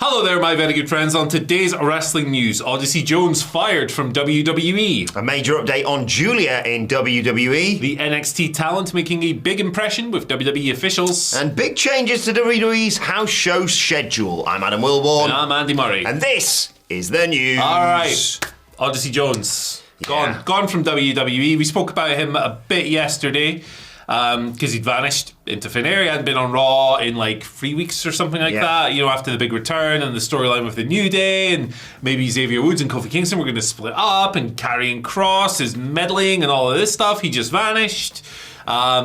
Hello there, my very good friends. On today's wrestling news, Odyssey Jones fired from WWE. A major update on Giulia in WWE. The NXT talent making a big impression with WWE officials. And big changes to WWE's house show schedule. I'm Adam Wilborn. And I'm Andy Murray. And this is the news. All right, Odyssey Jones. Gone from WWE. We spoke about him a bit yesterday because he'd vanished into thin air. He hadn't been on Raw in like 3 weeks or something like that, you know, after the big return and the storyline with the New Day, and maybe Xavier Woods and Kofi Kingston were going to split up, and Karrion Kross is meddling and all of this stuff. He just vanished.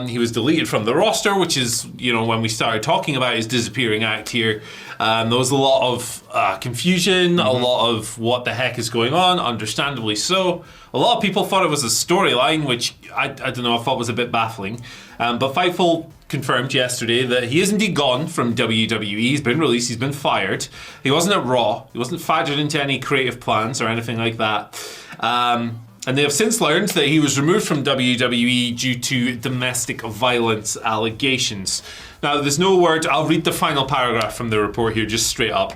He was deleted from the roster, which is, you know, when we started talking about his disappearing act here, there was a lot of confusion, a lot of what the heck is going on, understandably so. A lot of people thought it was a storyline, which I don't know, I thought was a bit baffling. But Fightful confirmed yesterday that he is indeed gone from WWE. He's been released, he's been fired. He wasn't at Raw, he wasn't factored into any creative plans or anything like that. And they have since learned that he was removed from WWE due to domestic violence allegations. Now, there's no word. I'll read the final paragraph from the report here just straight up.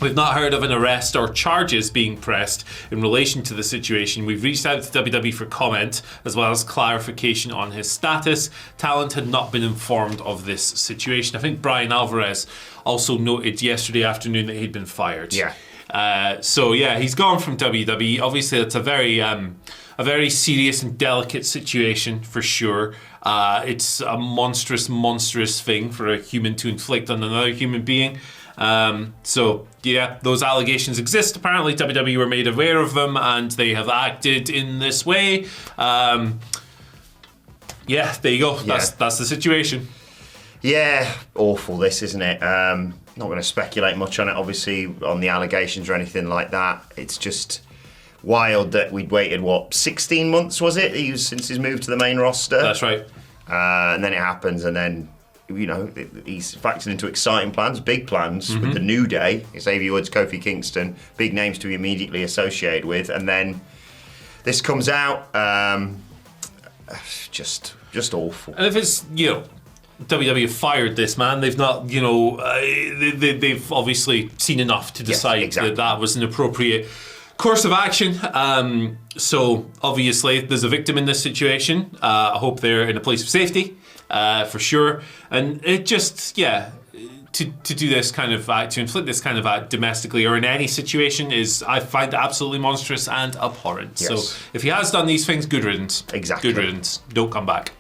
We've not heard of an arrest or charges being pressed in relation to the situation. We've reached out to WWE for comment as well as clarification on his status. Talent had not been informed of this situation. I think Brian Alvarez also noted yesterday afternoon that he'd been fired. Yeah. So he's gone from WWE. Obviously, it's a very serious and delicate situation for sure. It's a monstrous thing for a human to inflict on another human being. Those allegations exist. Apparently, WWE were made aware of them, and they have acted in this way. There you go. That's the situation. Yeah, awful this, isn't it? Not going to speculate much on it, obviously, on the allegations or anything like that. It's just wild that we'd waited, 16 months, was it? Since he's moved to the main roster? That's right. And then it happens, and then, you know, he's factored into exciting plans, big plans, with the New Day, Xavier Woods, Kofi Kingston, big names to be immediately associated with, and then this comes out, just awful. And if it's, you know, WWE fired this man, they've not, you know, they've obviously seen enough to decide that was an appropriate course of action. So obviously there's a victim in this situation. I hope they're in a place of safety, for sure. And it just, to do this kind of act, to inflict this kind of act domestically or in any situation I find absolutely monstrous and abhorrent. Yes. So if he has done these things, good riddance. Exactly. Good riddance. Don't come back.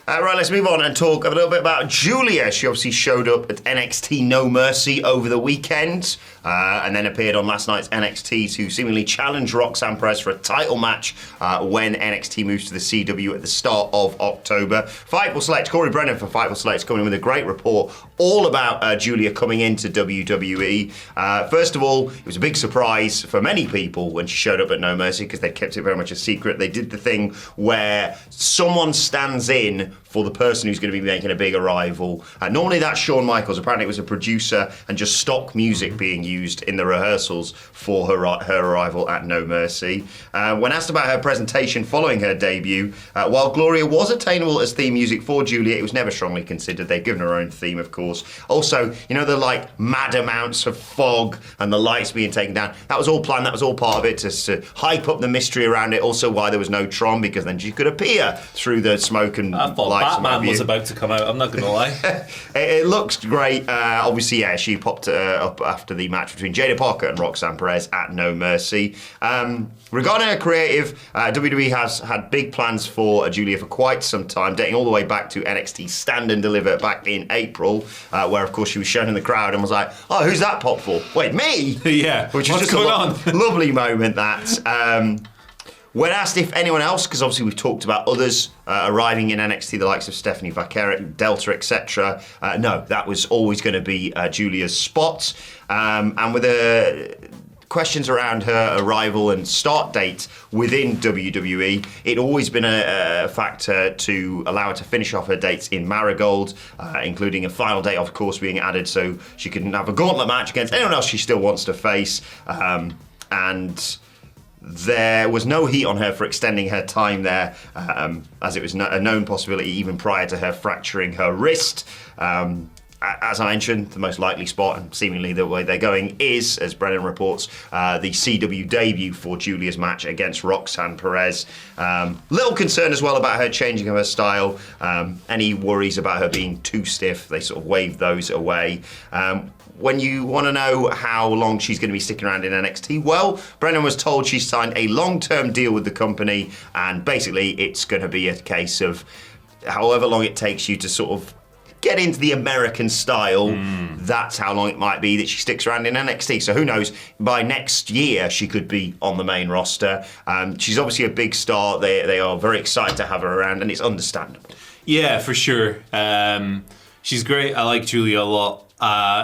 Right, let's move on and talk a little bit about Giulia. She obviously showed up at NXT No Mercy over the weekend and then appeared on last night's NXT to seemingly challenge Roxanne Perez for a title match when NXT moves to the CW at the start of October. Fightful Select, Corey Brennan for Fightful Select, is coming in with a great report all about Giulia coming into WWE. First of all, it was a big surprise for many people when she showed up at No Mercy because they kept it very much a secret. They did the thing where someone stands in for the person who's going to be making a big arrival. Normally that's Shawn Michaels. Apparently it was a producer and just stock music being used in the rehearsals for her arrival at No Mercy. When asked about her presentation following her debut, while Gloria was attainable as theme music for Giulia, it was never strongly considered. They've given her own theme, of course. Also, you know, the like mad amounts of fog and the lights being taken down. That was all planned. That was all part of it to hype up the mystery around it. Also why there was no Tron, because then she could appear through the smoke and lights. Batman was about to come out, I'm not going to lie. It looks great. Obviously, she popped up after the match between Jada Parker and Roxanne Perez at No Mercy. Regarding her creative, WWE has had big plans for Giulia for quite some time, dating all the way back to NXT Stand and Deliver back in April, where, of course, she was shown in the crowd and was like, oh, who's that pop for? Wait, me? Yeah, which was what's just going on? Lovely moment, that. When asked if anyone else, because obviously we've talked about others arriving in NXT, the likes of Stephanie Vaquera, Delta, etc. No, that was always going to be Giulia's spot. And with questions around her arrival and start date within WWE, it'd always been a factor to allow her to finish off her dates in Marigold, including a final date, of course, being added so she can have a gauntlet match against anyone else she still wants to face. And there was no heat on her for extending her time there, as it was a known possibility even prior to her fracturing her wrist. as I mentioned, the most likely spot, and seemingly the way they're going, is, as Brennan reports, the CW debut for Giulia's match against Roxanne Perez. Little concern as well about her changing of her style. Any worries about her being too stiff, they sort of waved those away. When you want to know how long she's going to be sticking around in NXT, well, Brennan was told she signed a long-term deal with the company, and basically it's going to be a case of however long it takes you to sort of get into the American style, that's how long it might be that she sticks around in NXT. So who knows, by next year she could be on the main roster. She's obviously a big star. They are very excited to have her around, and it's understandable. Yeah, for sure. She's great. I like Giulia a lot.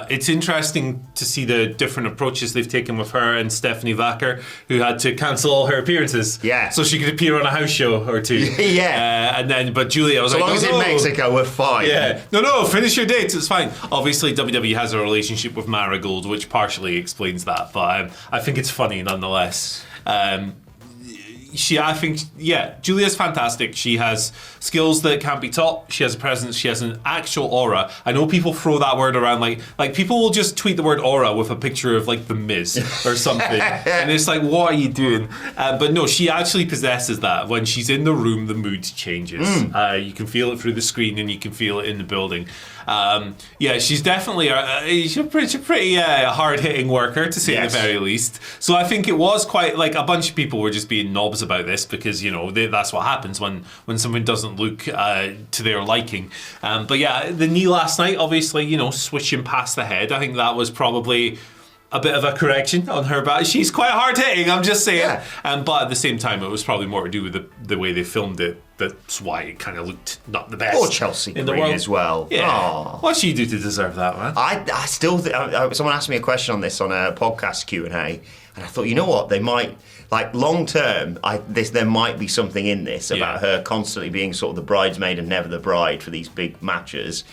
It's interesting to see the different approaches they've taken with her and Stephanie Vacker, who had to cancel all her appearances. Yeah. So she could appear on a house show or two. Yeah. But Giulia was so like, long as in Mexico, we're fine. Yeah. No, finish your dates, it's fine. Obviously, WWE has a relationship with Marigold, which partially explains that, but I think it's funny nonetheless. Giulia's fantastic. She has skills that can't be taught. She has a presence. She has an actual aura. I know people throw that word around like people will just tweet the word aura with a picture of like the Miz or something, and it's like, what are you doing? But no, she actually possesses that. When she's in the room, the mood changes. You can feel it through the screen, and you can feel it in the building. She's definitely she's a pretty hard-hitting worker, to say the very least. So I think it was quite like a bunch of people were just being knobs about this because that's what happens when someone doesn't look to their liking. But yeah, the knee last night, obviously, switching past the head, I think that was probably a bit of a correction on her back. She's quite hard hitting, I'm just saying. Yeah. But at the same time, it was probably more to do with the way they filmed it. That's why it kind of looked not the best. Or Chelsea in the world as well. Yeah. Aww. What'd she do to deserve that, man? I still someone asked me a question on this on a podcast Q&A, and I thought, you know what, they might, like, long term, there might be something in this about her constantly being sort of the bridesmaid and never the bride for these big matches.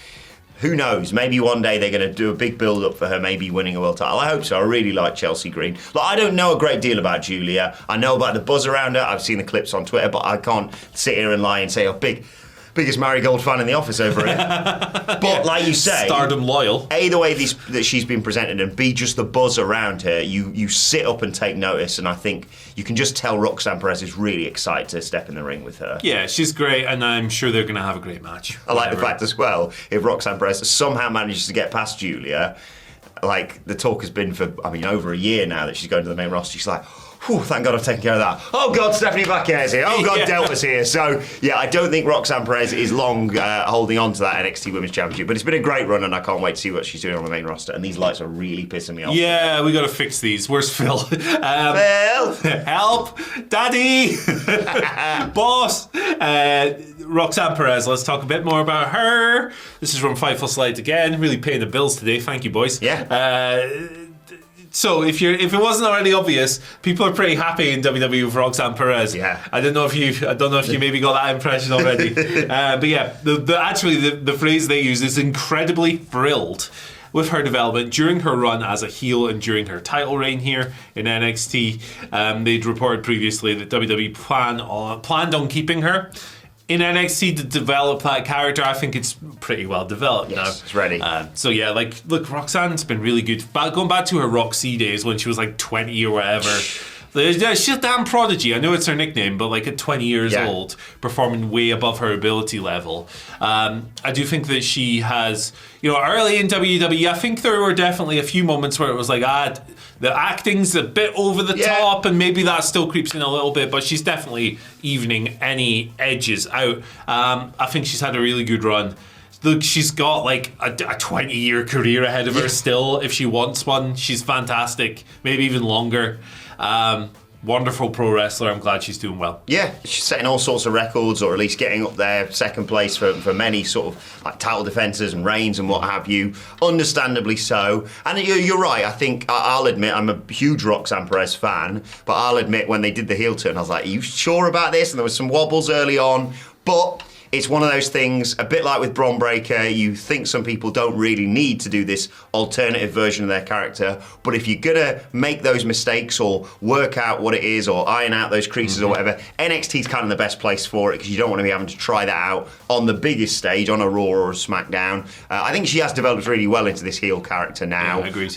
Who knows? Maybe one day they're going to do a big build-up for her, maybe winning a world title. I hope so. I really like Chelsea Green. I don't know a great deal about Giulia. I know about the buzz around her. I've seen the clips on Twitter, but I can't sit here and lie and say, biggest Marigold fan in the office over here. But like you say, stardom loyal. A, the way that she's been presented, and B, just the buzz around her. You sit up and take notice, and I think you can just tell Roxanne Perez is really excited to step in the ring with her. Yeah, she's great, and I'm sure they're going to have a great match. I like the fact as well, if Roxanne Perez somehow manages to get past Giulia, like the talk has been for, over a year now that she's going to the main roster, she's like, whew, thank God I've taken care of that. Oh God, Stephanie Vacquer's here. Oh God, Delta's here. So yeah, I don't think Roxanne Perez is long holding on to that NXT Women's Championship, but it's been a great run, and I can't wait to see what she's doing on the main roster. And these lights are really pissing me off. Yeah, we got to fix these. Where's Phil? Phil, help, Daddy, boss. Roxanne Perez. Let's talk a bit more about her. This is from Fightful Slide again. Really paying the bills today. Thank you, boys. Yeah. So if it wasn't already obvious, people are pretty happy in WWE with Roxanne Perez. Yeah. I don't know if you maybe got that impression already. But yeah, the phrase they use is incredibly thrilled with her development during her run as a heel and during her title reign here in NXT. They'd reported previously that WWE planned on keeping her in NXT to develop that character. I think it's pretty well developed now. It's ready. Look, Roxanne's been really good. Going back to her Roxy days when she was like 20 or whatever. She's a damn prodigy. I know it's her nickname, but like at 20 years old, performing way above her ability level. I do think that she has, early in WWE, I think there were definitely a few moments where it was like, the acting's a bit over the top, and maybe that still creeps in a little bit, but she's definitely evening any edges out. I think she's had a really good run. Look, she's got like a 20-year career ahead of her still, if she wants one. She's fantastic, maybe even longer. Wonderful pro wrestler. I'm glad she's doing well. Yeah, she's setting all sorts of records, or at least getting up there second place for many sort of like title defences and reigns and what have you. Understandably so. And you're right. I think I'll admit I'm a huge Roxanne Perez fan, but I'll admit when they did the heel turn, I was like, are you sure about this? And there was some wobbles early on, but it's one of those things, a bit like with Bron Breakker, you think some people don't really need to do this alternative version of their character, but if you're going to make those mistakes or work out what it is or iron out those creases or whatever, NXT's kind of the best place for it because you don't want to be having to try that out on the biggest stage, on a Raw or a SmackDown. I think she has developed really well into this heel character now. Yeah, I agree.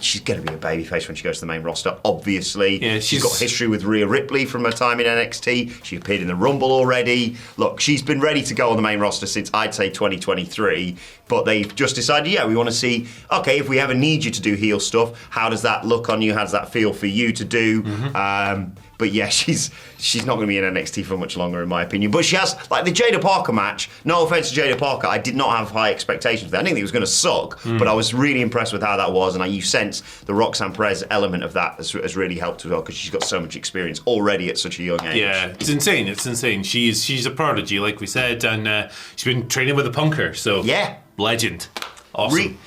She's going to be a babyface when she goes to the main roster, obviously. Yeah, she's got history with Rhea Ripley from her time in NXT. She appeared in the Rumble already. Look, she's been ready to go on the main roster since, I'd say, 2023. But they've just decided, we want to see, okay, if we ever need you to do heel stuff, how does that look on you? How does that feel for you to do? But yeah, she's not going to be in NXT for much longer, in my opinion. But she has, like the Jada Parker match, no offense to Jada Parker, I did not have high expectations for that. I didn't think it was going to suck, but I was really impressed with how that was. And you sense the Roxanne Perez element of that has really helped as well because she's got so much experience already at such a young age. Yeah, it's insane. She's a prodigy, like we said, and she's been training with a punker, so yeah. Legend. Awesome.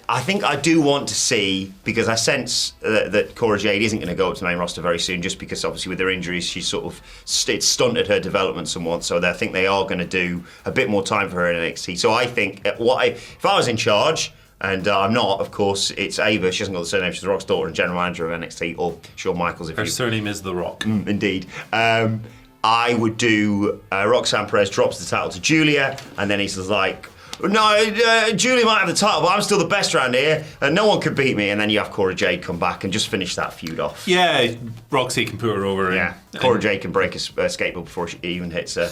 I think I do want to see, because I sense that Cora Jade isn't going to go up to the main roster very soon, just because obviously with her injuries, she's sort of it's stunted her development somewhat. So I think they are going to do a bit more time for her in NXT. So I think if I was in charge, and I'm not, of course, it's Ava. She hasn't got the surname. She's The Rock's daughter and general manager of NXT, or Shawn Michaels. Her surname is The Rock. Indeed. I would do Roxanne Perez drops the title to Giulia, and then he's like, no, Giulia might have the title, but I'm still the best around here, and no one can beat me. And then you have Cora Jade come back and just finish that feud off. Yeah, Roxy can put her over. Yeah, Cora Jade can break a skateboard before she even hits her,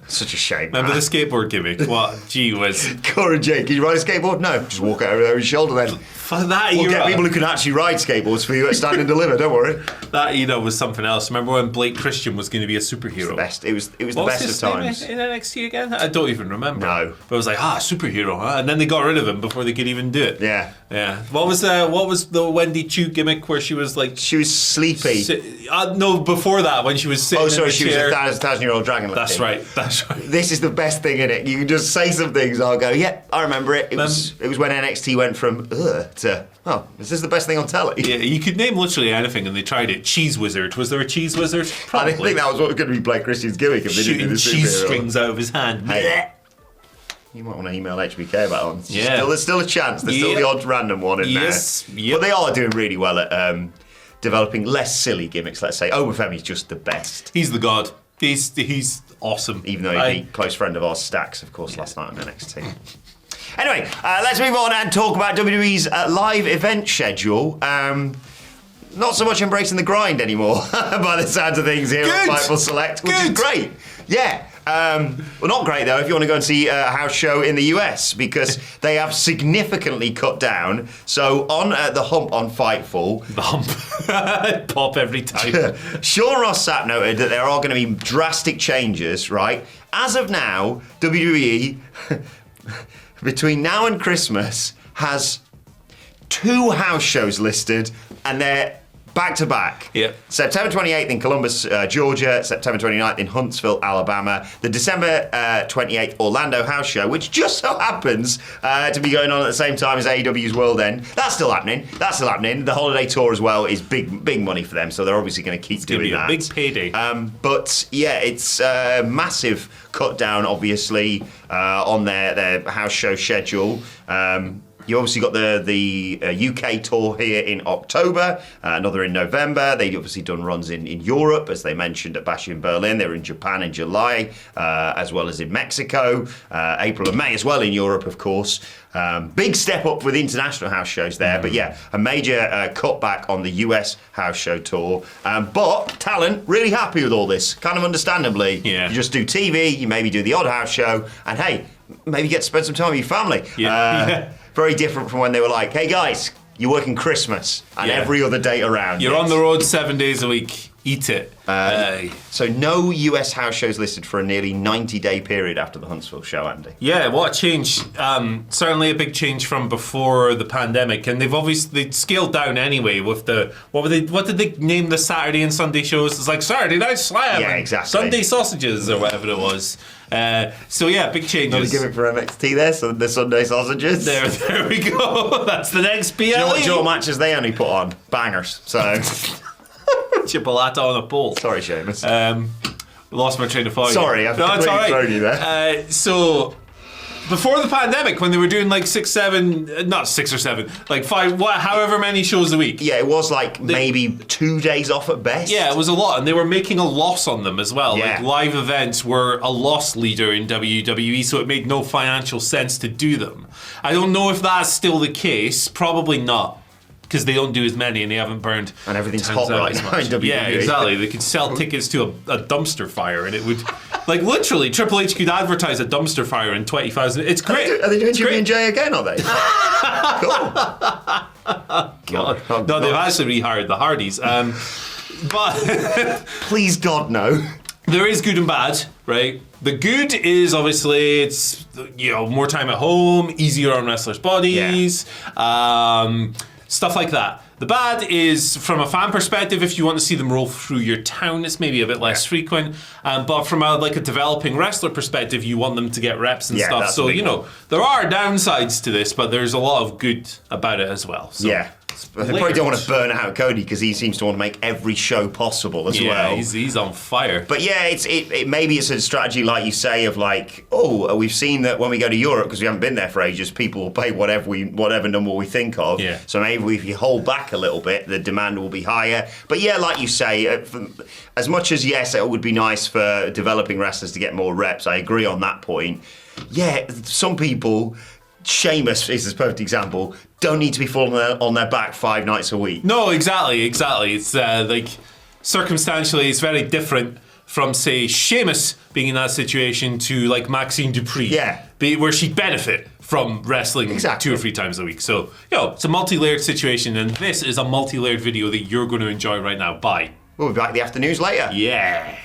Such a shame. Remember the skateboard gimmick? What? Gee whiz. Cora Jade, can you ride a skateboard? No, just walk out over his shoulder then. For that we'll era. Get people who can actually ride skateboards for you at Stand and Deliver, don't worry. That was something else. Remember when Blake Christian was going to be a superhero? It was the best of times. In NXT again? I don't even remember. No. But it was like, superhero, huh? And then they got rid of him before they could even do it. Yeah. Yeah. What was the Wendy Chu gimmick where she was like... She was sleepy. No, before that, when she was sitting in the chair. She was a 1,000-year-old dragon. That's right. This is the best thing in it. You can just say some things, I'll go, I remember it. It was when NXT went from to, is this the best thing on telly? Yeah, you could name literally anything, and they tried it. Cheese Wizard. Was there a Cheese Wizard? Probably. I didn't think that was what was going to be Blake Christian's gimmick. If they didn't do the cheese strings out of his hand. Hey, you might want to email HBK about that one. Yeah. There's still a chance. There's still the odd random one in there. Yep. But they are doing really well at developing less silly gimmicks, let's say. Obafemi's just the best. He's the god. He's awesome. Even though he beat close friend of ours, Stax, of course, last night on NXT. Anyway, let's move on and talk about WWE's live event schedule. Not so much embracing the grind anymore, by the sounds of things here at Fightful Select, which is great. Yeah. Well, not great, though, if you want to go and see a house show in the US, because they have significantly cut down. So on the hump on Fightful... The hump. Pop every time. Sean Ross Sapp noted that there are going to be drastic changes, right? As of now, WWE, between now and Christmas, has 2 house shows listed, and they're back-to-back. Yep. September 28th in Columbus, Georgia. September 29th in Huntsville, Alabama. The December 28th Orlando house show, which just so happens to be going on at the same time as AEW's World End. That's still happening. The holiday tour as well is big money for them, so they're obviously going to keep doing that. It's going to be a big payday. But yeah, it's a massive cut down, obviously, on their house show schedule. You obviously got the UK tour here in October, another in November. They've obviously done runs in Europe, as they mentioned at Bash in Berlin. They were in Japan in July, as well as in Mexico, April and May as well in Europe, of course. Big step up with international house shows there, but yeah, a major cutback on the US house show tour. But Talent, really happy with all this, kind of understandably. Yeah. You just do TV, you maybe do the odd house show, and hey, maybe get to spend some time with your family. Yeah. Very different from when they were like, hey guys, you're working Christmas and every other day around. You're on the road 7 days a week. Eat it. So no US house shows listed for a nearly 90-day period after the Huntsville show, Andy. Yeah, what a change. Certainly a big change from before the pandemic, and they've scaled down anyway with the what did they name the Saturday and Sunday shows? It's like Saturday Night Slam. Yeah, exactly. Sunday Sausages or whatever it was. So yeah, big changes. Another gimmick for NXT there, so the Sunday Sausages. There we go. That's the next PLE. Do you know what dual matches they only put on? Bangers. So Chipolata on a pole. sorry, Seamus. Lost my train of thought. Sorry, I've completely thrown you there. So, before the pandemic, when they were doing like 6 or 7, like 5, however many shows a week. Yeah, it was like maybe 2 days off at best. Yeah, it was a lot, and they were making a loss on them as well. Yeah. Like live events were a loss leader in WWE, so it made no financial sense to do them. I don't know if that's still the case. Probably not, because they don't do as many and they haven't burned. And everything's times hot out right as now much. in WWE. Yeah, exactly. They could sell tickets to a dumpster fire, and it would, like, literally, Triple H could advertise a dumpster fire in 20,000. It's great. Are they doing J again, are they? Cool. God. Oh, No, they've actually rehired the Hardys. But please, God, no. there is good and bad, right? The good is obviously it's more time at home, easier on wrestlers' bodies, stuff like that. The bad is from a fan perspective. If you want to see them roll through your town, it's maybe a bit less frequent. But from a developing wrestler perspective, you want them to get reps and stuff. So there are downsides to this, but there's a lot of good about it as well. So. Yeah. They probably don't want to burn out Cody because he seems to want to make every show possible as well. Yeah, he's on fire. But yeah, maybe it's a strategy like you say of like, we've seen that when we go to Europe because we haven't been there for ages, people will pay whatever number we think of. Yeah. So maybe if you hold back a little bit, the demand will be higher. But yeah, like you say, as much as yes, it would be nice for developing wrestlers to get more reps. I agree on that point. Yeah, some people. Sheamus is a perfect example. Don't need to be falling on their back 5 nights a week. No, exactly. It's circumstantially, it's very different from, say, Sheamus being in that situation to like Maxine Dupree. Yeah. Where she'd benefit from wrestling 2 or 3 times a week. So, it's a multi-layered situation, and this is a multi-layered video that you're going to enjoy right now. Bye. We'll be back the afternoons later. Yeah.